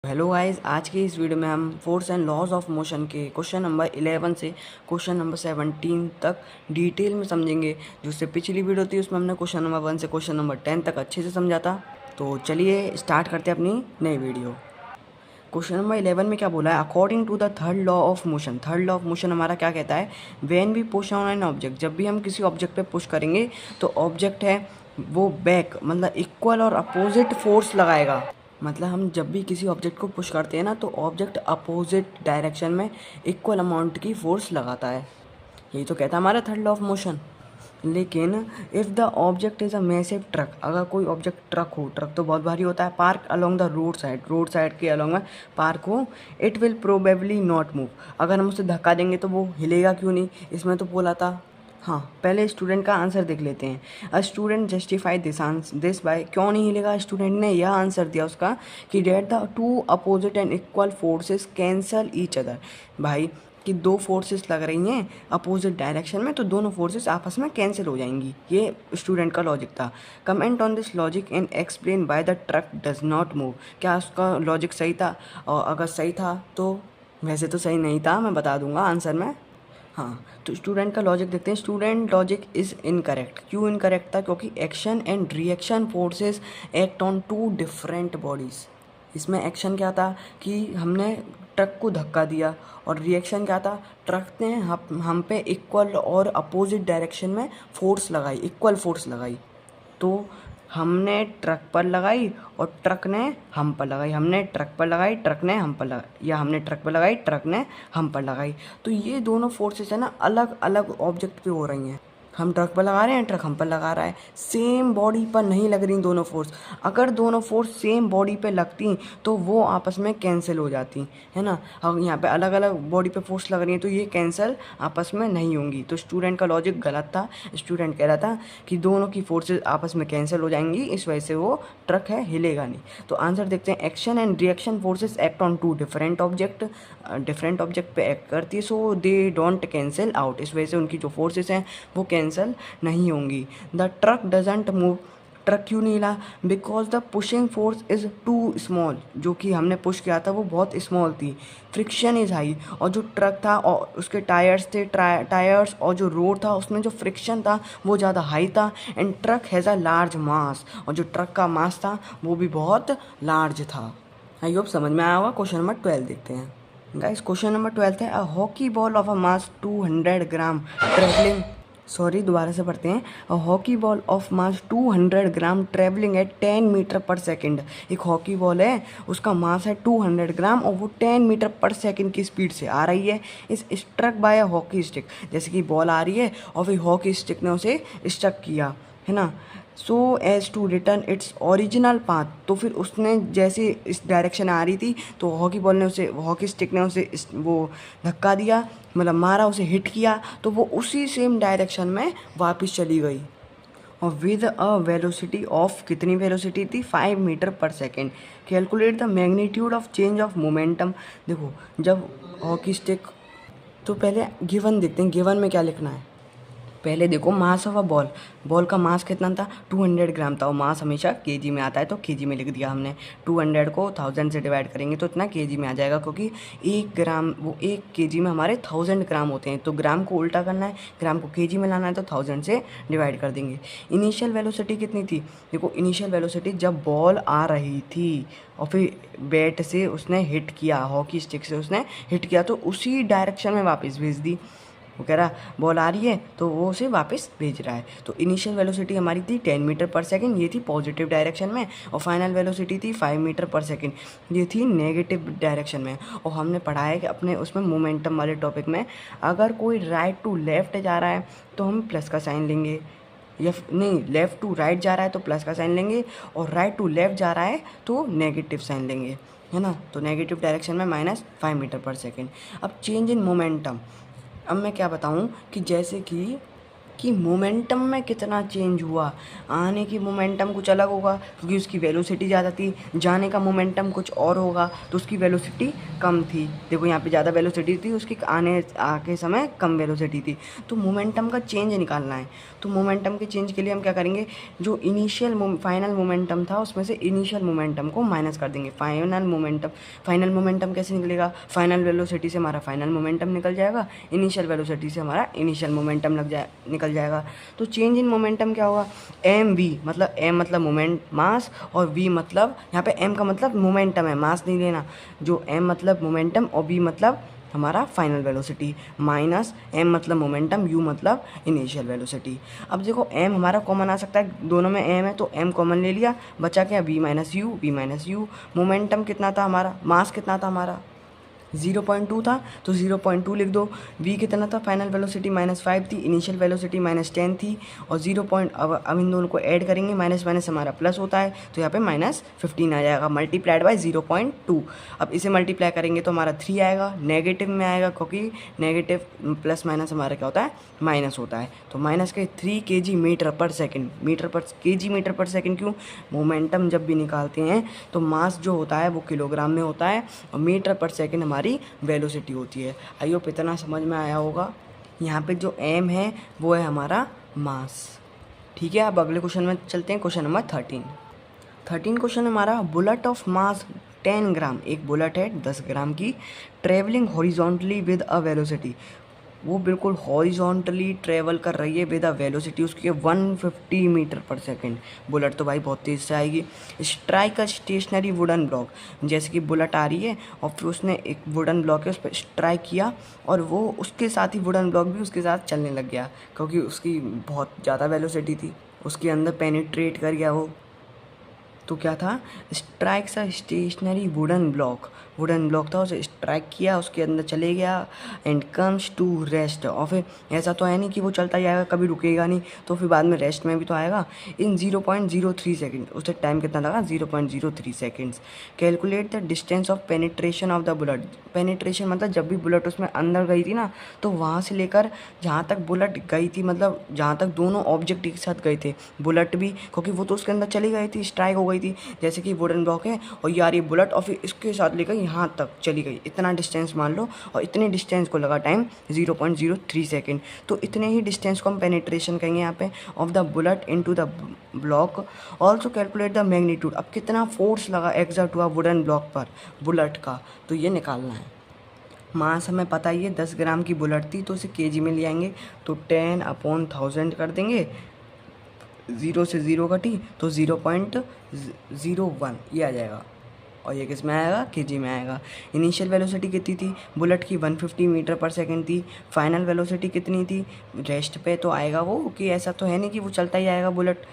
Hello guys, आज की इस वीडियो में हम force and laws of motion के क्वेश्चन नंबर 11 से क्वेश्चन नंबर 17 तक डिटेल में समझेंगे। जो उससे पिछली वीडियो थी उसमें हमने क्वेश्चन नंबर 1 से क्वेश्चन नंबर 10 तक अच्छे से समझा था। तो चलिए स्टार्ट करते हैं अपनी नई वीडियो। क्वेश्चन नंबर 11 में क्या बोला है, according to the third law of motion. Third law of motion हमारा क्या कहता है, when we push on an object, जब भी हम किसी ऑब्जेक्ट पे पुश करेंगे तो ऑब्जेक्ट है वो बैक मतलब इक्वल और अपोजिट फोर्स लगाएगा। मतलब हम जब भी किसी ऑब्जेक्ट को पुश करते हैं ना तो ऑब्जेक्ट अपोजिट डायरेक्शन में इक्वल अमाउंट की फोर्स लगाता है। यही तो कहता है हमारा थर्ड लॉ ऑफ मोशन। लेकिन if the object is a massive truck, अगर कोई ऑब्जेक्ट ट्रक हो, ट्रक तो बहुत भारी होता है, park along the road side के अलोंग में पार्क हो, it will probably not move. अगर हम उसे धक्का देंगे तो वो हिलेगा क्यों नहीं, इसमें तो बोला था। हाँ, पहले स्टूडेंट का आंसर देख लेते हैं। A student justify this by, क्यों नहीं हिलेगा, स्टूडेंट ने यह आंसर दिया उसका कि that the two opposite and equal forces cancel each other. भाई कि दो फोर्सेस लग रही हैं अपोजिट डायरेक्शन में तो दोनों फोर्सेस आपस में कैंसिल हो जाएंगी, ये स्टूडेंट का लॉजिक था। Comment on this logic and explain by the truck does not move. क्या उसका लॉजिक सही था, और अगर सही था तो, वैसे तो सही नहीं था, मैं बता दूंगा आंसर में। हाँ, तो स्टूडेंट का लॉजिक देखते हैं। Student logic is incorrect. क्यों इनकरेक्ट था, क्योंकि action and reaction forces act on two different bodies. इसमें एक्शन क्या था कि हमने ट्रक को धक्का दिया, और रिएक्शन क्या था, ट्रक ने हम पे इक्वल और अपोजिट डायरेक्शन में फोर्स लगाई, इक्वल फोर्स लगाई। तो हमने ट्रक पर लगाई और ट्रक ने हम पर लगाई, हमने ट्रक पर लगाई, ट्रक ने हम पर लगाई, या हमने ट्रक पर लगाई, ट्रक ने हम पर लगाई। तो ये दोनों फोर्सेस है ना अलग अलग ऑब्जेक्ट पे हो रही हैं। हम ट्रक पर लगा रहे हैं, ट्रक हम पर लगा रहा है, सेम बॉडी पर नहीं लग रही दोनों फोर्स। अगर दोनों फोर्स सेम बॉडी पे लगती तो वो आपस में कैंसिल हो जाती, है ना। अब यहाँ पे अलग अलग बॉडी पे फोर्स लग रही है तो ये कैंसिल आपस में नहीं होंगी। तो स्टूडेंट का लॉजिक गलत था। स्टूडेंट कह रहा था कि दोनों की फोर्सेस आपस में कैंसिल हो जाएंगी, इस वजह से वो ट्रक है हिलेगा नहीं। तो आंसर देखते हैं, action and reaction forces act on two different object, different object पे एक्ट करती है, so they don't cancel out. इस वजह से उनकी जो फोर्सेस हैं वो कैंसिल नहीं होंगी। The truck doesn't move, truck क्यों नहीं हिला, because the pushing force is too small. जो कि हमने पुश किया था वो बहुत स्मॉल थी। फ्रिक्शन इज़ हाई, और जो ट्रक था और उसके टायर्स थे, टायर्स और जो रोड था उसमें जो फ्रिक्शन था वो ज़्यादा हाई था। And truck has a large मास, और जो ट्रक का मास था वो भी बहुत लार्ज था। आई होप समझ में आया होगा। क्वेश्चन नंबर 12 देखते हैं। गाइस क्वेश्चन नंबर 12 है, a hockey ball of a mass 200 gram travelling, sorry दोबारा से पढ़ते हैं। A hockey ball of mass 200 gram travelling at 10 metre per second. एक हॉकी बॉल है, उसका मास है 200 ग्राम और वो 10 मीटर पर सेकंड की स्पीड से आ रही है। इस struck by a hockey stick, जैसे कि बॉल आ रही है और फिर हॉकी स्टिक ने उसे स्ट्रक किया, है ना। So as to return its original path, तो फिर उसने जैसे इस डायरेक्शन आ रही थी तो हॉकी बॉल ने उसे, हॉकी स्टिक ने उसे वो धक्का दिया, मतलब मारा, उसे हिट किया, तो वो उसी सेम डायरेक्शन में वापस चली गई। और विद अ वेलोसिटी ऑफ, कितनी वेलोसिटी थी, 5 मीटर पर second. Calculate the magnitude of change of momentum. देखो जब हॉकी स्टिक, तो पहले गिवन देखते हैं, गिवन में क्या लिखना है। पहले देखो mass of a ball, ball का मास कितना था, 200 ग्राम था, और मास हमेशा केजी में आता है तो केजी में लिख दिया हमने। 200 को 1000 से डिवाइड करेंगे तो इतना केजी में आ जाएगा, क्योंकि 1 ग्राम, वो 1 केजी में हमारे 1000 ग्राम होते हैं। तो ग्राम को उल्टा करना है, ग्राम को केजी में लाना है तो 1000 से डिवाइड कर देंगे। इनिशियल वेलोसिटी कितनी थी, देखो इनिशियल वेलोसिटी जब बॉल आ रही थी और फिर बैट से उसने हिट किया, हॉकी स्टिक से उसने हिट किया, तो उसी डायरेक्शन में वापस भेज दी। वो कह रहा बॉल आ रही है तो वो उसे वापस भेज रहा है। तो इनिशियल वेलोसिटी हमारी थी 10 मीटर पर सेकंड, ये थी पॉजिटिव डायरेक्शन में, और फाइनल वेलोसिटी थी 5 मीटर पर सेकंड, ये थी नेगेटिव डायरेक्शन में। और हमने पढ़ा है कि अपने उसमें मोमेंटम वाले टॉपिक में, अगर कोई राइट टू लेफ्ट जा रहा है तो हम प्लस का साइन लेंगे, या नहीं लेफ़्ट टू राइट जा रहा है तो प्लस का साइन लेंगे, और राइट टू लेफ़्ट जा रहा है तो नेगेटिव साइन लेंगे, है ना। तो नेगेटिव डायरेक्शन में -5 मीटर पर सेकेंड। अब चेंज इन मोमेंटम, अब मैं क्या बताऊं कि जैसे कि कि मोमेंटम में कितना चेंज हुआ। आने की मोमेंटम कुछ अलग होगा क्योंकि उसकी वेलोसिटी ज़्यादा थी, जाने का मोमेंटम कुछ और होगा तो उसकी वेलोसिटी कम थी। देखो यहाँ पे ज़्यादा वेलोसिटी थी, उसकी आके समय कम वेलोसिटी थी। तो मोमेंटम का चेंज निकालना है। तो मोमेंटम के चेंज के लिए हम क्या करेंगे, जो फाइनल मोमेंटम था उसमें से इनिशियल मोमेंटम को माइनस कर देंगे। फाइनल मोमेंटम कैसे निकलेगा, फाइनल वेलोसिटी से हमारा फाइनल मोमेंटम निकल जाएगा, इनिशियल वेलोसिटी से हमारा इनिशियल मोमेंटम निकल जाएगा। तो चेंज इन मोमेंटम क्या होगा, एम मतलब मोमेंट मास, और वी मतलब यहाँ पे एम का मतलब मोमेंटम है, मास नहीं लेना। जो एम मतलब मोमेंटम और वी मतलब हमारा फाइनल वेलोसिटी, माइनस एम मतलब मोमेंटम, यू मतलब इनिशियल वेलोसिटी। अब देखो एम हमारा कॉमन आ सकता है, दोनों में एम है तो एम कॉमन ले लिया, बचा क्या वी माइनस यू। मोमेंटम कितना था हमारा, मास कितना था हमारा 0.2 था तो 0.2 लिख दो। v कितना था, फाइनल वेलोसिटी -5 थी, इनिशियल वेलोसिटी -10 थी, और 0 पॉइंट अब इन दोनों को ऐड करेंगे, माइनस माइनस हमारा प्लस होता है तो यहाँ पे -15 आ जाएगा, मल्टीप्लाइड बाय 0.2। अब इसे मल्टीप्लाई करेंगे तो हमारा 3 आएगा, नेगेटिव में आएगा क्योंकि नेगेटिव प्लस माइनस हमारा क्या होता है, माइनस होता है। तो माइनस के 3 kg मीटर पर सेकेंड, मीटर पर सेकेंड क्यों, मोमेंटम जब भी निकालते हैं तो मास जो होता है वो किलोग्राम में होता है और मीटर पर सेकेंड हमारी वेलोसिटी होती है। आई होप इतना समझ में आया होगा। यहाँ पे जो एम है वो है हमारा मास। ठीक है, अब अगले क्वेश्चन में चलते हैं, क्वेश्चन नंबर 13 क्वेश्चन हमारा, बुलेट ऑफ मास 10 ग्राम, एक बुलेट है 10 ग्राम की, travelling horizontally with a velocity, वो बिल्कुल हॉरिजॉन्टली ट्रेवल कर रही है विद अ वेलोसिटी उसकी 150 मीटर पर सेकेंड। बुलेट तो भाई बहुत तेज़ से आएगी। Strike a stationary wooden block, जैसे कि बुलेट आ रही है और फिर उसने एक वुडन ब्लॉक है उस पर स्ट्राइक किया और वो उसके साथ ही वुडन ब्लॉक भी उसके साथ चलने लग गया क्योंकि उसकी बहुत ज़्यादा वेलोसिटी थी, उसके अंदर पेनिट्रेट कर गया वो। तो क्या था, strikes a stationary wooden block था, उसे स्ट्राइक किया, उसके अंदर चले गया एंड कम्स टू रेस्ट। और फिर ऐसा तो है नहीं कि वो चलता जाएगा कभी रुकेगा नहीं, तो फिर बाद में रेस्ट में भी तो आएगा इन 0.03 सेकेंड। उसे टाइम कितना लगा, 0.03 seconds. Calculate the distance of penetration of the bullet, penetration मतलब जब भी बुलेट उसमें अंदर गई थी ना, तो वहाँ से लेकर जहाँ तक बुलेट गई थी, मतलब जहाँ तक दोनों ऑब्जेक्ट एक साथ गए थे, बुलेट भी क्योंकि वो तो उसके अंदर चली गई थी, स्ट्राइक हो गई थी, जैसे कि वुडन ब्लॉक है और यार ये बुलेट और फिर इसके साथ लेकर यहाँ तक चली गई, इतना डिस्टेंस मान लो, और इतने डिस्टेंस को लगा टाइम 0.03 सेकेंड। तो इतने ही डिस्टेंस को हम पेनिट्रेशन कहेंगे यहाँ पे of the bullet into the block. Also calculate the magnitude, अब कितना फोर्स लगा एग्जर्ट हुआ वुडन ब्लॉक पर बुलेट का, तो ये निकालना है। मास हमें पता ही है 10 ग्राम की बुलेट थी तो उसे केजी में ले आएंगे, तो 10/1000 कर देंगे, 0 से 0 कटी तो 0.01 ये आ जाएगा, और ये किस में आएगा, केजी में आएगा। इनिशियल वेलोसिटी कितनी थी बुलेट की, 150 मीटर पर सेकेंड थी। फाइनल वेलोसिटी कितनी थी, रेस्ट पे तो आएगा वो, कि ऐसा तो है नहीं कि वो चलता ही आएगा बुलेट,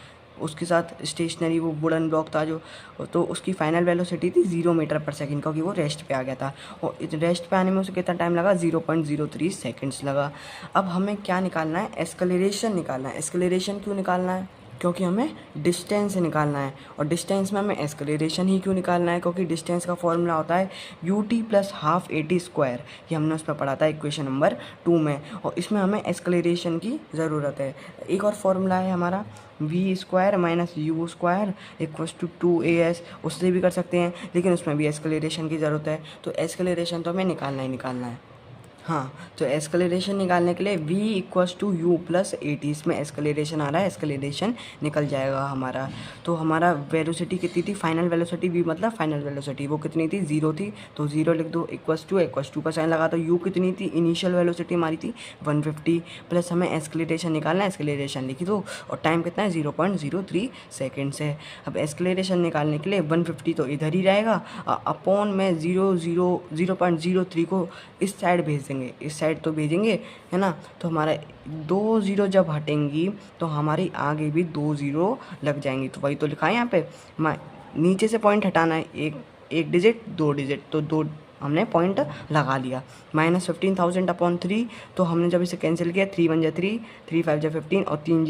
उसके साथ स्टेशनरी वो वुडन ब्लॉक था जो, तो उसकी फाइनल वेलोसिटी थी 0 मीटर पर सेकेंड क्योंकि वो रेस्ट पे आ गया था, और रेस्ट पे आने में उसे कितना टाइम लगा, 0.03 सेकेंड्स लगा। अब हमें क्या निकालना है, एक्सेलरेशन निकालना है। एक्सेलरेशन क्यों निकालना है, क्योंकि हमें डिस्टेंस निकालना है, और डिस्टेंस में हमें एक्सेलरेशन ही क्यों निकालना है, क्योंकि डिस्टेंस का फॉर्मूला होता है ut + ½ AT स्क्वायर, ये हमने उस पर पढ़ा था इक्वेशन नंबर 2 में, और इसमें हमें एक्सेलरेशन की ज़रूरत है। एक और फॉर्मूला है हमारा v² - u² = 2as, उससे भी कर सकते हैं लेकिन उसमें भी एक्सेलरेशन की ज़रूरत है, तो एक्सेलरेशन तो हमें निकालना ही निकालना है। हाँ, तो एक्सेलरेशन निकालने के लिए v = u + AT, इसमें एक्सेलरेशन आ रहा है, एक्सेलरेशन निकल जाएगा हमारा। तो हमारा वेलोसिटी कितनी थी, फाइनल वेलोसिटी, v मतलब फाइनल वेलोसिटी, वो कितनी थी, 0 थी, तो 0 लिख दो, = का साइन लगा, तो u कितनी थी, इनिशियल वेलोसिटी हमारी थी 150, प्लस हमें एक्सेलरेशन निकालना है, एक्सेलरेशन लिखी दो, और टाइम कितना है 0.03 सेकेंड्स है। अब एक्सेलरेशन निकालने के लिए 150 तो इधर ही रहेगा, अपॉन में 0.03 को इस साइड भेज देंगे, इस साइड तो भेजेंगे है ना, तो हमारा 2 0 जब हटेंगी तो हमारी आगे भी 2 0 लग जाएंगी, तो वही तो लिखा है यहाँ पे, नीचे से पॉइंट हटाना है, एक डिजिट 2 डिजिट, तो 2 हमने पॉइंट लगा लिया। -15,000/3, तो हमने जब इसे कैंसिल किया, 3 1 = 3, 3 5 = 15, और 3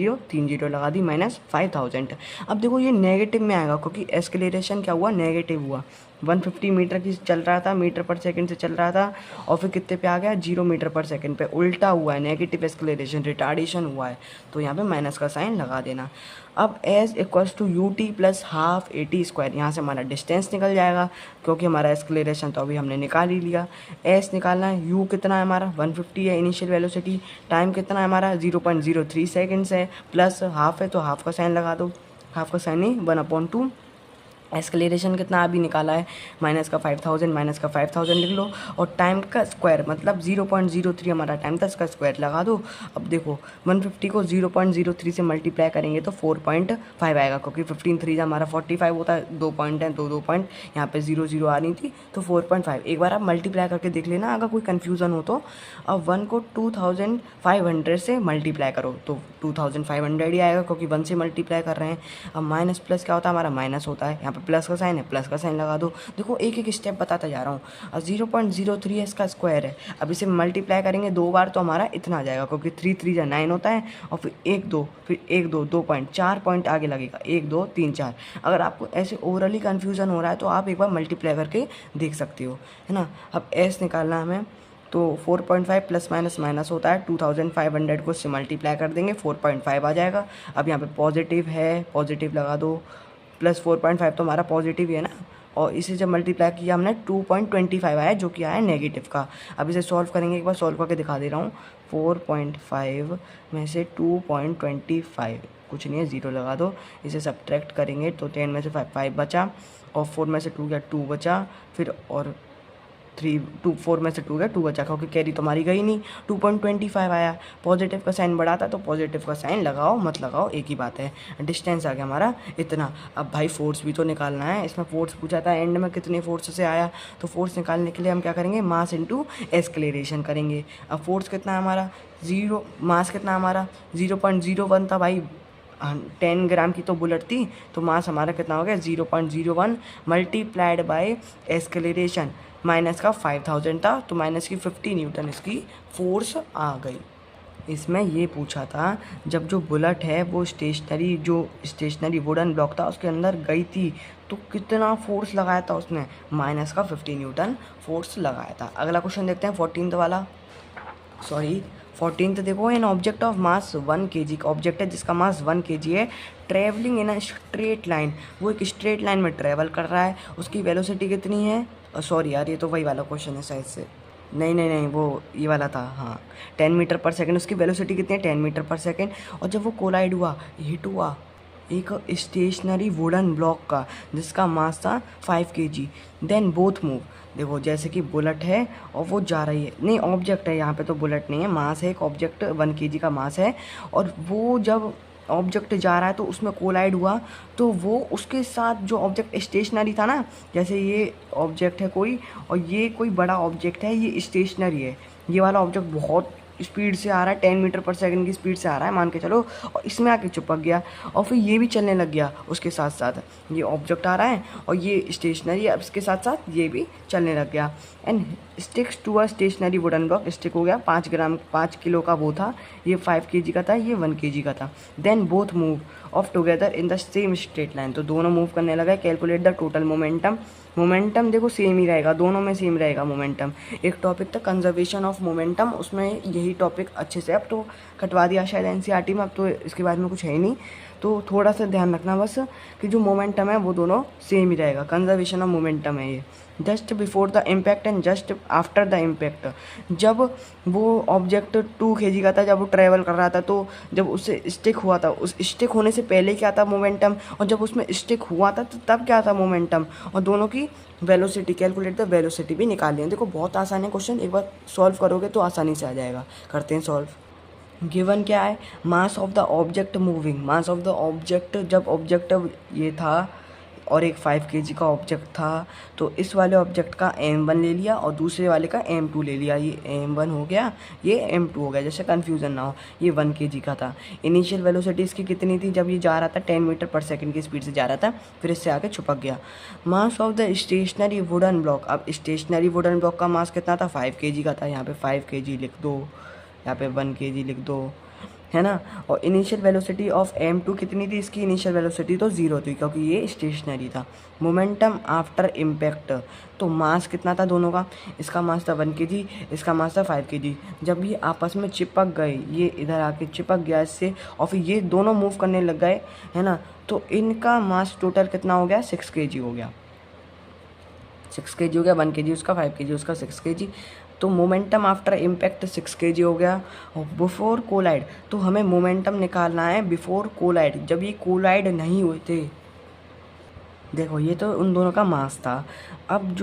0 लगा दी, -5,000। अब देखो ये नेगेटिव में आएगा क्योंकि एक्सेलरेशन क्या हुआ, नेगेटिव हुआ, 150 मीटर की चल रहा था, मीटर पर सेकंड से चल रहा था, और फिर कितने पे आ गया 0 मीटर पर सेकंड पे, उल्टा हुआ है, नेगेटिव एक्सलेरेशन, रिटार्डेशन हुआ है, तो यहाँ पे माइनस का साइन लगा देना। अब s equals to u t plus half a t square, यहाँ से हमारा डिस्टेंस निकल जाएगा क्योंकि हमारा एक्सलेरेशन तो अभी हमने निकाल ही लिया। एस निकालना है, यू कितना है हमारा 150 है इनिशियल वेलोसिटी, टाइम कितना है हमारा 0.03 सेकेंड्स है, प्लस हाफ है तो हाफ का साइन लगा दो, हाफ का साइन ही 1/2। एक्सलेरेशन कितना अभी निकाला है, माइनस का 5000 लिख लो, और टाइम का स्क्वायर मतलब 0.03 हमारा टाइम था, इसका स्क्वायर लगा दो। अब देखो 150 को 0.03 से मल्टीप्लाई करेंगे तो 4.5 आएगा, क्योंकि 15 3 हमारा 45 होता है, 2 पॉइंट है, दो पॉइंट यहाँ पे 0 0 आ रही थी, तो 4.5। एक बार आप मल्टीप्लाई करके देख लेना अगर कोई कन्फ्यूज़न हो तो। अब 1 को 2500 से मल्टीप्लाई करो तो 2500 ही आएगा, क्योंकि 1 से मल्टीप्लाई कर रहे हैं। अब माइनस प्लस क्या होता है हमारा, माइनस होता है, यहाँ पे प्लस का साइन है, प्लस का साइन लगा दो। देखो एक एक स्टेप बताता जा रहा हूँ। और 0.03 इसका स्क्वायर है, अब इसे मल्टीप्लाई करेंगे 2 बार तो हमारा इतना आ जाएगा, क्योंकि 3 3 या 9 होता है, और फिर 1 2 फिर 1 2 2 पॉइंट 4 पॉइंट आगे लगेगा, 1 2 3 4। अगर आपको ऐसे ओवरली कन्फ्यूज़न हो रहा है तो आप एक बार मल्टीप्लाई करके देख सकते हो, है ना। अब एस निकालना हमें, तो 4.5 प्लस माइनस माइनस होता है, 2500 को इससे मल्टीप्लाई कर देंगे 4.5 आ जाएगा। अब यहाँ पे पॉजिटिव है, पॉजिटिव लगा दो, प्लस 4.5 तो हमारा पॉजिटिव ही है ना, और इसे जब मल्टीप्लाई किया हमने 2.25 आया, जो कि आया नेगेटिव का। अब इसे सॉल्व करेंगे, एक बार सॉल्व करके दिखा दे रहा हूँ। 4.5 में से 2.25 कुछ नहीं है, 0 लगा दो, इसे सब्ट्रैक्ट करेंगे तो 10 में से 5 बचा, और 4 में से 2 गया 2 बचा, फिर और 4 में से 2 गया 2 बचा, क्योंकि कैरी तो हमारी गई नहीं, 2.25 आया। पॉजिटिव का साइन बढ़ा था तो पॉजिटिव का साइन लगाओ मत लगाओ एक ही बात है। डिस्टेंस आ गया हमारा इतना। अब भाई फोर्स भी तो निकालना है, इसमें फोर्स पूछा था एंड में कितने फोर्स से आया, तो फोर्स निकालने के लिए हम क्या करेंगे, मास इंटू एक्सलेरेशन करेंगे। अब फोर्स कितना है हमारा 0, मास कितना हमारा 0.01 था भाई, 10 ग्राम की तो बुलेट थी, तो मास हमारा कितना हो गया 0.01 मल्टीप्लाइड बाय एक्सलेरेशन, माइनस का 5000 था तो माइनस की 50 न्यूटन इसकी फोर्स आ गई। इसमें ये पूछा था जब जो बुलेट है वो स्टेशनरी वुडन ब्लॉक था उसके अंदर गई थी तो कितना फोर्स लगाया था उसने, माइनस का 50 न्यूटन फोर्स लगाया था। अगला क्वेश्चन देखते हैं 14th वाला, 14th देखो, an object of mass 1 kg का ऑब्जेक्ट है जिसका मास 1 kg है, travelling in a straight line, वो एक स्ट्रेट लाइन में ट्रेवल कर रहा है, उसकी वेलोसिटी कितनी है, सॉरी यार ये तो वही वाला क्वेश्चन है शायद से, नहीं वो ये वाला था, हाँ 10 मीटर पर सेकेंड, उसकी वेलोसिटी कितनी है 10 मीटर पर सेकेंड, और जब वो कोलाइड हुआ, हिट हुआ एक स्टेशनरी वुडन ब्लॉक का जिसका मास था 5 kg, देन बोथ मूव। देखो जैसे कि बुलेट है और वो जा रही है, नहीं ऑब्जेक्ट है यहाँ पे तो बुलेट नहीं है, मास है, एक ऑब्जेक्ट 1 kg का मास है, और वो जब ऑब्जेक्ट जा रहा है तो उसमें कोलाइड हुआ तो वो उसके साथ जो ऑब्जेक्ट स्टेशनरी था ना, जैसे ये ऑब्जेक्ट है कोई और ये कोई बड़ा ऑब्जेक्ट है, ये स्टेशनरी है, ये वाला ऑब्जेक्ट बहुत स्पीड से आ रहा है, 10 मीटर पर सेकंड की स्पीड से आ रहा है मान के चलो, और इसमें आके चिपक गया और फिर ये भी चलने लग गया उसके साथ साथ, ये ऑब्जेक्ट आ रहा है और ये स्टेशनरी है, इसके साथ साथ ये भी चलने लग गया। And sticks to a stationary wooden block, stick हो गया 5 किलो का वो था, ये 5 kg का था, ये 1 kg का था। Then both move off together in the same straight line, तो दोनों मूव करने लगा। Calculate the total momentum, momentum देखो सेम ही रहेगा, दोनों में सेम रहेगा मोमेंटम। एक टॉपिक था कंजर्वेशन ऑफ मोमेंटम, उसमें यही टॉपिक अच्छे से अब तो कटवा दिया शायद एनसीईआरटी में, अब तो इसके बारे में कुछ है ही नहीं, तो थोड़ा सा ध्यान रखना बस कि जो मोमेंटम है वो दोनों सेम ही रहेगा, कंजर्वेशन ऑफ मोमेंटम है ये। Just before the impact and just after the impact, जब वो ऑब्जेक्ट 2 kg का था, जब वो ट्रैवल कर रहा था तो जब उससे स्टिक हुआ था, उस स्टिक होने से पहले क्या था मोमेंटम, और जब उसमें स्टिक हुआ था तो तब क्या था मोमेंटम, और दोनों की वेलोसिटी, कैलकुलेट द वेलोसिटी भी निकाल लिया। देखो बहुत आसान है क्वेश्चन, एक बार सॉल्व करोगे तो आसानी से आ जाएगा। करते हैं सॉल्व। गिवन क्या है, mass of the object moving, mass of the object, जब ऑब्जेक्ट ये था और एक 5 kg का ऑब्जेक्ट था तो इस वाले ऑब्जेक्ट का m1 ले लिया और दूसरे वाले का m2 ले लिया, ये m1 हो गया ये m2 हो गया, जैसे कन्फ्यूज़न ना हो। ये 1 kg का था, इनिशियल वेलोसिटी इसकी कितनी थी जब ये जा रहा था 10 मीटर पर सेकंड की स्पीड से जा रहा था, फिर इससे आके छुपक गया। Mass of the stationery wooden block, अब स्टेशनरी वुडन ब्लॉक का मास कितना था 5 kg का था, यहाँ पे 5 kg लिख दो, यहाँ पे 1 kg लिख दो, है ना। और इनिशियल वेलोसिटी ऑफ m2 कितनी थी, इसकी इनिशियल वेलोसिटी तो 0 थी क्योंकि ये स्टेशनरी था। मोमेंटम आफ्टर इम्पैक्ट, तो मास कितना था दोनों का, इसका मास था 1 kg, इसका मास था 5 kg। जब ये आपस में चिपक गए, ये इधर आके चिपक गया इससे और फिर ये दोनों मूव करने लग गए, है ना, तो इनका मास टोटल कितना हो गया, 6 kg हो गया। 6 kg हो गया, 1 kg उसका, 5 kg उसका, 6 kg। तो मोमेंटम आफ्टर इम्पैक्ट 6 kg हो गया। और बिफोर कोलाइड, तो हमें मोमेंटम निकालना है बिफोर कोलाइड, जब ये कोलाइड नहीं हुए थे। देखो ये तो उन दोनों का मास था। अब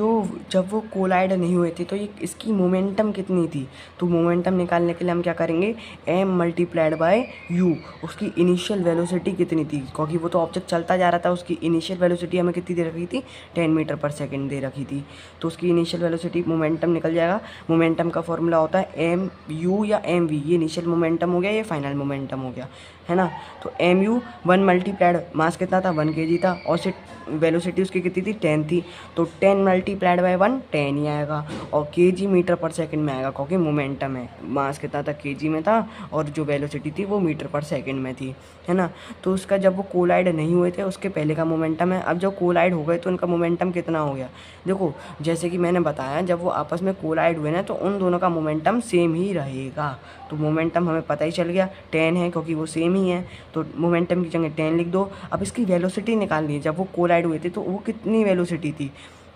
जब वो कोलाइड नहीं हुए थे तो ये इसकी मोमेंटम कितनी थी, तो मोमेंटम निकालने के लिए हम क्या करेंगे, m मल्टीप्लाइड बाय u, उसकी इनिशियल वेलोसिटी कितनी थी, क्योंकि वो तो ऑब्जेक्ट चलता जा रहा था, उसकी इनिशियल वेलोसिटी हमें कितनी दे रखी थी, 10 मीटर पर सेकेंड दे रखी थी। तो उसकी इनिशियल वेलोसिटी मोमेंटम निकल जाएगा। मोमेंटम का फॉर्मूला होता है mu या mv, ये इनिशियल मोमेंटम हो गया, ये फाइनल मोमेंटम हो गया, है ना। तो mu 1 मल्टीप्लाइड, मास कितना था, 1 kg था, और वेलोसिटी उसकी कितनी थी, 10 थी, तो 10 मल्टीप्लाइड बाय 1 10 ही आएगा, और kg मीटर पर सेकंड में आएगा क्योंकि मोमेंटम है। मास कितना था, kg में था, और जो वेलोसिटी थी वो मीटर पर सेकंड में थी, है ना। तो उसका जब वो कोलाइड नहीं हुए थे उसके पहले का मोमेंटम है। अब जब कोलाइड हो गए तो उनका मोमेंटम कितना हो गया, देखो जैसे कि मैंने बताया, जब वो आपस में कोलाइड हुए ना तो उन दोनों का मोमेंटम सेम ही रहेगा। तो मोमेंटम हमें पता ही चल गया 10 है क्योंकि वो सेम ही है, तो मोमेंटम की जगह 10 लिख दो। अब इसकी वेलोसिटी निकालनी है, जब वो कोलाइड हुए थे तो वो कितनी वेलोसिटी थी,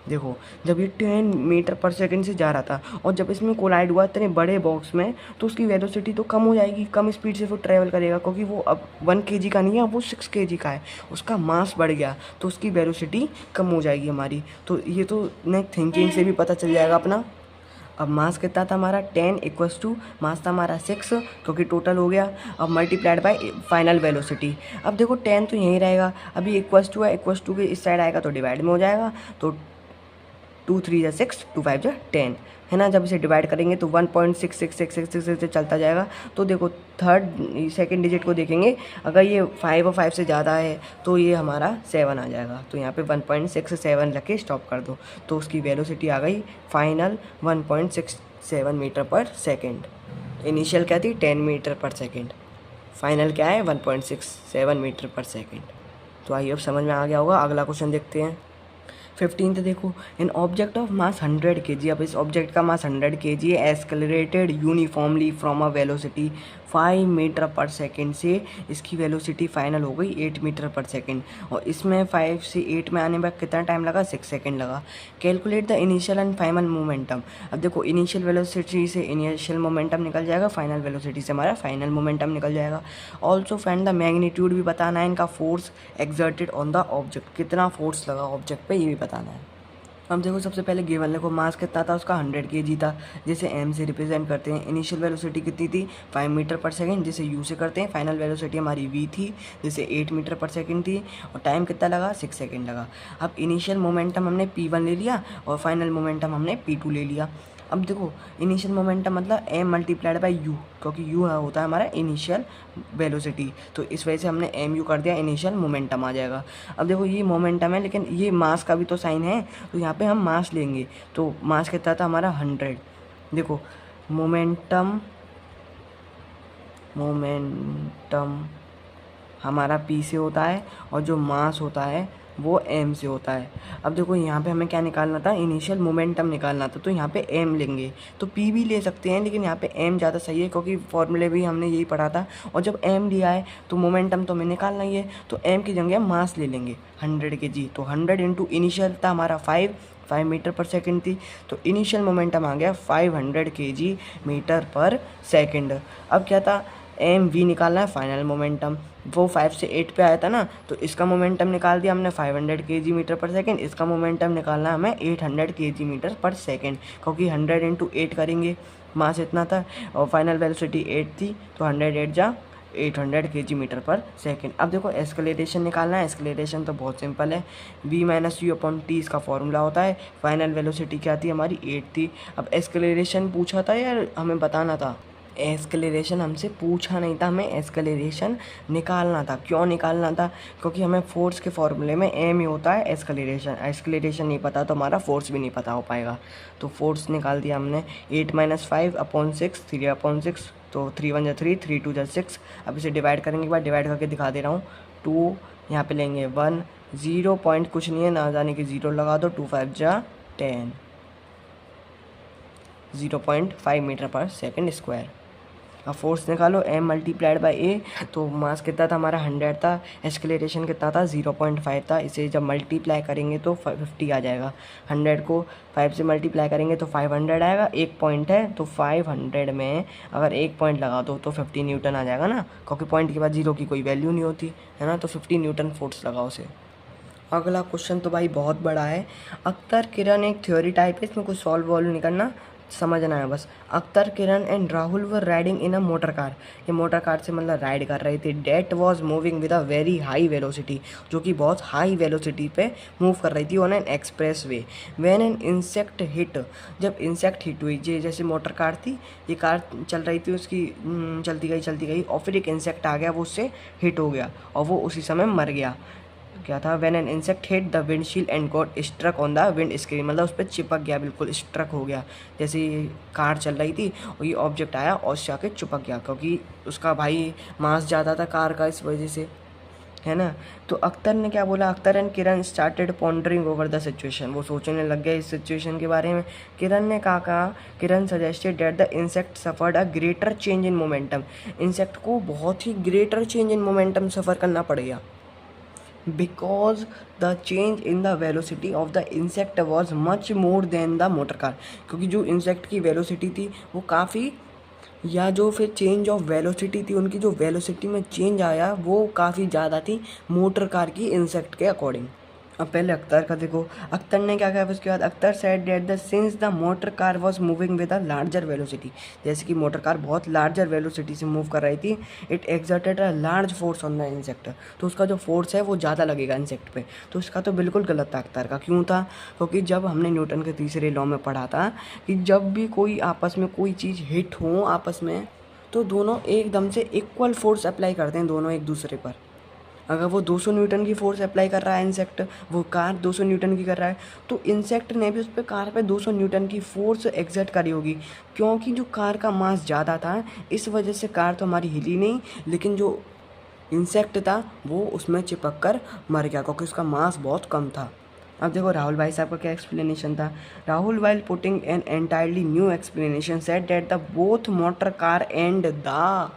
देखो जब ये 10 मीटर पर सेकंड से जा रहा था और जब इसमें कोलाइड हुआ इतने बड़े बॉक्स में, तो उसकी वेलोसिटी तो कम हो जाएगी, कम स्पीड से वो ट्रैवल करेगा क्योंकि वो अब 1 kg का नहीं है, वो 6 kg का है, उसका मास बढ़ गया तो उसकी वेलोसिटी कम हो जाएगी हमारी। तो ये तो नेक्स्ट थिंकिंग से भी पता चल जाएगा अपना। अब मास कितना था हमारा, 10 इक्वल्स टू मास था हमारा 6 क्योंकि टोटल हो गया, अब मल्टीप्लाइड बाय फाइनल वेलोसिटी। अब देखो 10 तो यहीं रहेगा, अभी इक्वल्स टू है, इक्वल्स टू के इस साइड आएगा तो डिवाइड में हो जाएगा, तो 2 3 जा 6, 2 5 जा 10, है ना। जब इसे डिवाइड करेंगे तो 1.6666 से चलता जाएगा। तो देखो सेकंड डिजिट को देखेंगे, अगर ये 5 और 5 से ज़्यादा है तो ये हमारा 7 आ जाएगा, तो यहाँ पे 1.67 रख के स्टॉप कर दो, तो उसकी वेलोसिटी आ गई फाइनल 1.67 मीटर पर सेकेंड। इनिशियल क्या थी, 10 मीटर पर सेकेंड, फाइनल क्या है 1.67 मीटर पर सेकेंड। तो आइए अब समझ में आ गया होगा। अगला क्वेश्चन देखते हैं। 15th देखो, इन ऑब्जेक्ट ऑफ मास 100 kg, अब इस ऑब्जेक्ट का मास 100 kg है, accelerated uniformly from a velocity 5 metre पर सेकेंड से इसकी वेलोसिटी फाइनल हो गई 8 मीटर पर सेकेंड, और इसमें 5 से 8 में आने में कितना टाइम लगा, 6 सेकेंड लगा। Calculate the initial and final momentum, अब देखो इनिशियल वेलोसिटी से इनिशियल मोमेंटम निकल जाएगा, फाइनल वेलोसिटी से हमारा फाइनल मोमेंटम निकल जाएगा। ऑल्सो फाइंड द मैग्नीट्यूड, भी बताना है इनका, force exerted on the object, कितना फोर्स लगा ऑब्जेक्ट पे ये भी बताना है। अब देखो सबसे पहले गिवन लिखो, मास कितना था उसका 100 kg था, जिसे m से रिप्रेजेंट करते हैं। इनिशियल वेलोसिटी कितनी थी, 5 मीटर पर सेकंड, जिसे u से करते हैं। फाइनल वेलोसिटी हमारी v थी, जिसे 8 मीटर पर सेकंड थी, और टाइम कितना लगा, 6 सेकंड लगा। अब इनिशियल मोमेंटम हमने p1 ले लिया और फाइनल मोमेंटम हमने p2 ले लिया। अब देखो इनिशियल मोमेंटम मतलब m मल्टीप्लाइड बाई u, क्योंकि u होता है हमारा इनिशियल वेलोसिटी, तो इस वजह से हमने mu कर दिया, इनिशियल मोमेंटम आ जाएगा। अब देखो ये मोमेंटम है लेकिन ये मास का भी तो साइन है, तो यहाँ पे हम मास लेंगे, तो मास कितना था हमारा 100। देखो मोमेंटम हमारा p से होता है और जो मास होता है वो m से होता है। अब देखो यहाँ पे हमें क्या निकालना था, इनिशियल मोमेंटम निकालना था, तो यहाँ पे m लेंगे, तो p भी ले सकते हैं लेकिन यहाँ पे m ज़्यादा सही है क्योंकि फॉर्मूले भी हमने यही पढ़ा था, और जब m लिया है तो मोमेंटम तो हमें निकालना ही है, तो m की जगह मास ले लेंगे 100 kg, तो 100 इंटू इनिशियल था हमारा 5 मीटर पर सेकंड थी, तो इनिशियल मोमेंटम आ गया 500 kg मीटर पर सेकंड। अब क्या था, एम वी निकालना है, फाइनल मोमेंटम वो 5 से 8 पे आया था ना, तो इसका मोमेंटम निकाल दिया हमने 500 kg मीटर पर सेकंड, इसका मोमेंटम निकालना है हमें 800 kg मीटर पर सेकंड, क्योंकि 100 इंटू 8 करेंगे, मास इतना था और फाइनल वेलोसिटी 8 थी, तो 108 जा 800 kg मीटर पर सेकंड। अब देखो एस्केलेरेशन निकालना है, एस्केलेरेशन तो बहुत सिंपल है, v minus you upon T इसका फॉर्मूला होता है। फाइनल वेलोसिटी क्या थी हमारी 8 थी। अब एस्केलेरेशन पूछा था या हमें बताना था, एस्केलेरेशन हमसे पूछा नहीं था, हमें एस्केलेरेशन निकालना था। क्यों निकालना था, क्योंकि हमें फोर्स के फॉर्मूले में एम ही होता है एस्केलेरेशन नहीं पता तो हमारा फोर्स भी नहीं पता हो पाएगा। तो फोर्स निकाल दिया हमने 8 - 5 अपॉन 6, 3 अपॉन 6, तो 3 1 3, 3 2 6। अब इसे डिवाइड करेंगे, एक बार डिवाइड करके दिखा दे रहा हूँ। 2 यहाँ पे लेंगे 1, 0 पॉइंट कुछ नहीं है, ना जाने की 0 लगा दो। 2 5 जा 10, 0.5 मीटर पर सेकेंड स्क्वायर। अब फोर्स निकालो, m मल्टीप्लाइड बाई ए। तो मास कितना था हमारा 100 था, एक्सलेरेशन कितना था 0.5 था। इसे जब मल्टीप्लाई करेंगे तो 50 आ जाएगा। 100 को 5 से मल्टीप्लाई करेंगे तो 500 आएगा। एक पॉइंट है तो 500 में अगर एक पॉइंट लगा दो तो 50 न्यूटन आ जाएगा ना, क्योंकि पॉइंट के बाद 0 की कोई वैल्यू नहीं होती है ना। तो 50 न्यूटन फोर्स लगाओ उसे। अगला क्वेश्चन तो भाई बहुत बड़ा है। अख्तर किरण एक थ्योरी टाइप है, इसमें कुछ सॉल्व वॉल्व नहीं करना, समझना है बस। Akhtar Kiran and Rahul were riding in a motor car. ये मोटर कार से मतलब राइड कर रही थी। That was moving with a very high velocity, जो कि बहुत हाई वेलोसिटी पे मूव कर रही थी on an express way. When an insect hit, जब इंसेक्ट हिट हुई, जैसे मोटर कार थी, ये कार चल रही थी, उसकी चलती गई और फिर एक इंसेक्ट आ गया, वो उससे हिट हो गया और वो उसी समय मर गया। क्या था, when an insect hit the windshield and got struck on the windscreen, मतलब उस पर चिपक गया, बिल्कुल स्ट्रक हो गया। जैसे कार चल रही थी और ये ऑब्जेक्ट आया और उससे आके चिपक गया, क्योंकि उसका भाई मास ज़्यादा था कार का, इस वजह से, है ना। तो अख्तर ने क्या बोला, Akhtar and Kiran started pondering over the situation, वो सोचने लग गए इस सिचुएशन के बारे में। किरण ने कहा Kiran suggested that the insect suffered a greater change in momentum, insect को बहुत ही greater change in momentum suffer करना पड़ेगा। Because the change in the velocity of the insect was much more than the motor car, क्योंकि जो insect की velocity थी वो काफ़ी, या जो फिर चेंज ऑफ वेलोसिटी थी, उनकी जो वेलोसिटी में चेंज आया वो काफ़ी ज़्यादा थी मोटर कार की इंसेक्ट के अकॉर्डिंग। अब पहले अख्तर का देखो, अख्तर ने क्या कहा उसके बाद, Akhtar said that the since the motor car was moving with a larger velocity, जैसे कि मोटर कार बहुत लार्जर वेलोसिटी से मूव कर रही थी, it exerted a large force on the insect, तो उसका जो फोर्स है वो ज़्यादा लगेगा इंसेक्ट पे। तो इसका तो बिल्कुल गलत था अख्तर का। क्यों था, क्योंकि जब हमने न्यूटन के तीसरे लॉ में पढ़ा था कि जब भी कोई आपस में कोई चीज़ हिट हो आपस में, तो दोनों एकदम से इक्वल फोर्स अप्लाई करते हैं दोनों एक दूसरे पर। अगर वो 200 न्यूटन की फोर्स अप्लाई कर रहा है इंसेक्ट, वो कार 200 न्यूटन की कर रहा है, तो इंसेक्ट ने भी उस पर कार पे 200 न्यूटन की फोर्स एक्सर्ट करी होगी। क्योंकि जो कार का मास ज़्यादा था, इस वजह से कार तो हमारी हिली नहीं, लेकिन जो इंसेक्ट था वो उसमें चिपक कर मर गया, क्योंकि उसका मास बहुत कम था। अब देखो राहुल भाई साहब का क्या एक्सप्लेनेशन था। Rahul while putting an entirely new explanation said that the both motor car and the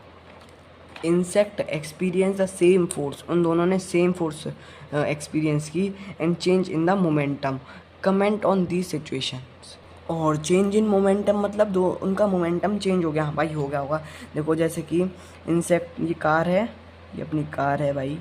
insect experience the same force, उन दोनों ने सेम फोर्स एक्सपीरियंस की, and change in the momentum, comment on the situation. और change in momentum मतलब दो, उनका momentum change हो गया। हाँ भाई हो गया होगा। देखो जैसे कि इंसेक्ट, ये कार है, ये अपनी कार है भाई,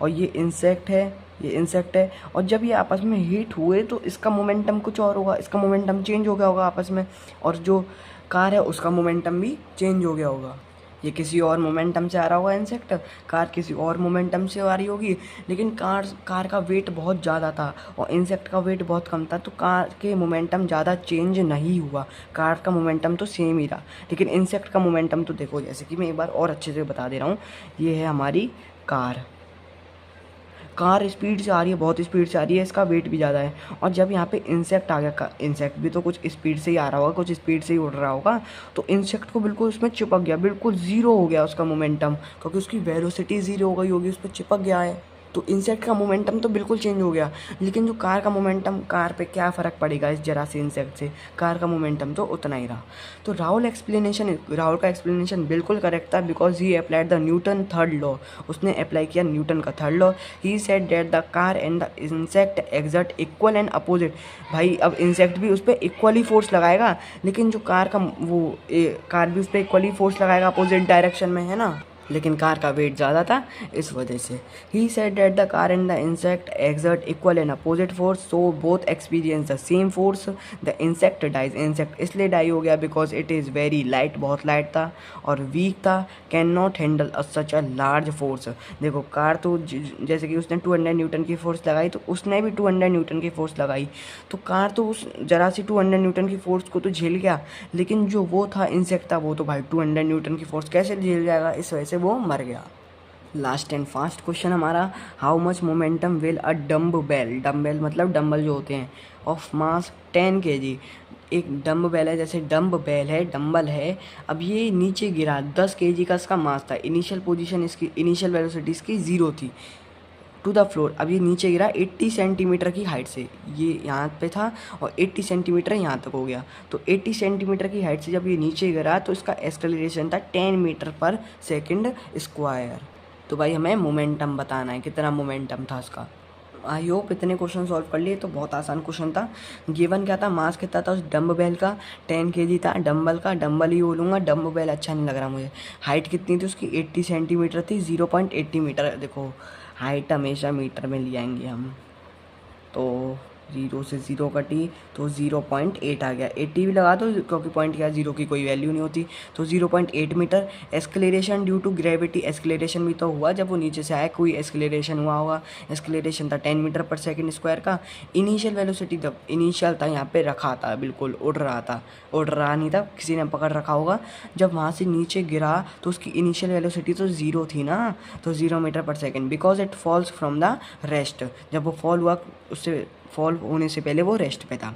और ये इंसेक्ट है, ये इंसेक्ट है, और जब ये आपस में हीट हुए तो इसका मोमेंटम कुछ और होगा, इसका मोमेंटम चेंज हो गया होगा आपस में, और जो कार है उसका मोमेंटम भी चेंज हो गया होगा। ये किसी और मोमेंटम से आ रहा होगा इंसेक्ट, कार किसी और मोमेंटम से आ रही होगी, लेकिन कार का वेट बहुत ज़्यादा था और इंसेक्ट का वेट बहुत कम था, तो कार के मोमेंटम ज़्यादा चेंज नहीं हुआ। कार का मोमेंटम तो सेम ही रहा, लेकिन इंसेक्ट का मोमेंटम तो देखो, जैसे कि मैं एक बार और अच्छे से बता दे रहा हूँ। ये है हमारी कार, कार स्पीड से आ रही है, बहुत स्पीड से आ रही है, इसका वेट भी ज़्यादा है, और जब यहाँ पे इंसेक्ट आ गया, इंसेक्ट भी तो कुछ स्पीड से ही आ रहा होगा, कुछ स्पीड से ही उड़ रहा होगा, तो इंसेक्ट को बिल्कुल उसमें चिपक गया, बिल्कुल ज़ीरो हो गया उसका मोमेंटम, क्योंकि उसकी वेलोसिटी ज़ीरो हो गई होगी, उस पर चिपक गया है। तो इंसेक्ट का मोमेंटम तो बिल्कुल चेंज हो गया, लेकिन जो कार का मोमेंटम, कार पे क्या फ़र्क पड़ेगा इस जरा से इंसेक्ट से, कार का मोमेंटम तो उतना ही रहा। तो राहुल का एक्सप्लेनेशन बिल्कुल करेक्ट था, because he applied the Newton third law, उसने अप्लाई किया न्यूटन का third law. He said that the car and the insect exert equal and opposite. भाई अब इंसेक्ट भी उस पर इक्वली फोर्स लगाएगा, लेकिन जो कार का कार भी उस पर इक्वली फोर्स लगाएगा अपोजिट डायरेक्शन में, है ना, लेकिन कार का वेट ज़्यादा था इस वजह से। He said that the car and the insect exert equal and opposite force, so both experience the same force. The insect dies, insect इसलिए डाई हो गया because it is very light, बहुत लाइट था और वीक था, can not handle such a large force. देखो car तो जैसे कि उसने 200 न्यूटन की फोर्स लगाई, तो उसने भी 200 न्यूटन की फोर्स लगाई, तो कार तो उस जरा सी 200 न्यूटन की फोर्स को तो झेल गया, लेकिन जो वो था इंसेक्ट था, वो तो भाई 200 न्यूटन की फोर्स कैसे झेल जाएगा, इस वजह से वो मर गया। लास्ट एंड फास्ट क्वेश्चन हमारा, how much momentum will a dumbbell, dumbbell मतलब डम्बल जो होते हैं, ऑफ मास 10 kg एक डम्ब बेल है, जैसे डम्ब बेल है, डम्बल है। अब ये नीचे गिरा 10 केजी का इसका मास था। इनिशियल पोजीशन इसकी, इनिशियल वेलोसिटी इसकी 0 थी टू द फ्लोर। अब ये नीचे गिरा 80 सेंटीमीटर की हाइट से, ये यहाँ पे था और 80 सेंटीमीटर यहाँ तक हो गया। तो 80 सेंटीमीटर की हाइट से जब ये नीचे गिरा तो इसका एक्सेलरेशन था 10 मीटर पर सेकंड स्क्वायर। तो भाई हमें मोमेंटम बताना है, कितना मोमेंटम था इसका। आई होप इतने क्वेश्चन सॉल्व कर लिए। तो बहुत आसान क्वेश्चन था। गिवन क्या था, मास कितना था उस डम्ब बेल का, 10 केजी था। डम्बल का, डम्बल ही बोलूँगा, डम्ब बेल अच्छा नहीं लग रहा मुझे। हाइट कितनी थी उसकी, 80 सेंटीमीटर थी, 0.80 मीटर। देखो हाइट हमेशा मीटर में ले आएंगे हम, तो 0 से 0 कटी तो 0.8 आ गया। 80 भी लगा दो क्योंकि पॉइंट क्या, 0 की कोई वैल्यू नहीं होती। तो 0.8 मीटर। एस्केलेरेशन ड्यू टू ग्रेविटी, एस्केलेरेशन भी तो हुआ जब वो नीचे से आया, कोई एस्केलेरेशन हुआ होगा। एस्केलेरेशन था 10 मीटर पर सेकंड स्क्वायर का। इनिशियल वेलोसिटी, जब इनिशियल था यहाँ पे रखा था, बिल्कुल उड़ रहा था, उड़ रहा नहीं था, किसी ने पकड़ रखा होगा। जब वहाँ से नीचे गिरा तो उसकी इनिशियल वेलोसिटी तो 0 थी ना, तो 0 metre per second, because it falls from the rest. जब वो फॉल हुआ, उससे फॉल होने से पहले वो रेस्ट पे था।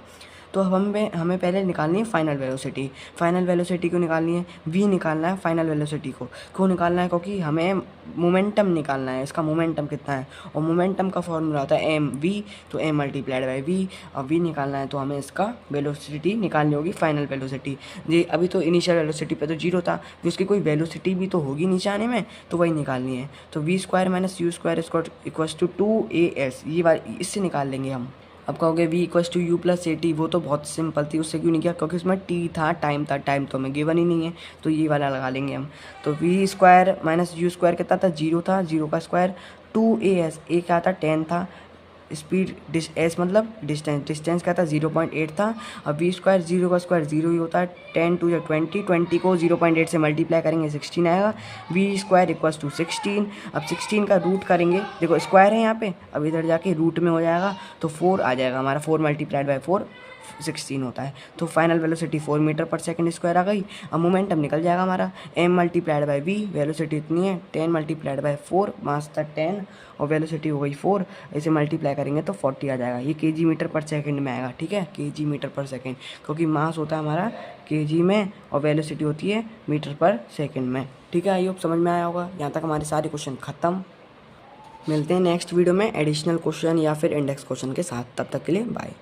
तो हमें पहले निकालनी है फाइनल वेलोसिटी। फाइनल वेलोसिटी को निकालनी है, v निकालना है फाइनल वेलोसिटी को। क्यों निकालना है, क्योंकि हमें मोमेंटम निकालना है, इसका मोमेंटम कितना है। और मोमेंटम का फॉर्मूला होता है एम वी, तो एम मल्टीप्लाइड बाई वी। और v निकालना है तो हमें इसका वेलोसिटी निकालनी होगी, फाइनल वेलोसिटी। जी अभी तो इनिशियल वेलोसिटी पे तो 0 था, तो उसकी कोई वेलोसिटी भी तो होगी नीचे आने में, तो वही निकालनी है। तो v square minus u square equals to 2as, ये वाली इससे निकाल लेंगे हम। अब कहोगे v equals to u plus a t, वो तो बहुत सिंपल थी, उससे क्यों नहीं किया, क्योंकि उसमें t था, टाइम था, टाइम तो हमें गिवन ही नहीं है, तो ये वाला लगा लेंगे हम। तो v square minus u square कितना था, 0 था, 0 का स्क्वायर 2as, a क्या था 10 था, स्पीड एस मतलब डिस्टेंस, डिस्टेंस क्या था 0.8 था। अब वी स्क्वायर, 0 का स्क्वायर 0 ही होता है, 10 टू या 20, 20 को 0.8 से मल्टीप्लाई करेंगे 16 आएगा। V square equals to 16। अब 16 का रूट करेंगे, देखो स्क्वायर है यहाँ पे, अब इधर जाके रूट में हो जाएगा तो 4 आ जाएगा हमारा, 4 मल्टीप्लाइड बाई 4 16 होता है। तो final velocity 4 metre per second square आ गई। अब मोमेंटम निकल जाएगा हमारा, m multiplied by v, velocity इतनी है 10 मल्टीप्लाइड बाई 4, मास था 10 और वेलोसिटी हो गई 4, इसे मल्टीप्लाई करेंगे तो 40 आ जाएगा। ये केजी मीटर पर सेकंड में आएगा, ठीक है, केजी मीटर पर सेकंड, क्योंकि मास होता है हमारा केजी में और वेलोसिटी होती है मीटर पर सेकंड में। ठीक है, आई होप समझ में आया होगा। यहाँ तक हमारे सारे क्वेश्चन खत्म। मिलते हैं नेक्स्ट वीडियो में एडिशनल क्वेश्चन या फिर इंडेक्स क्वेश्चन के साथ, तब तक के लिए बाय।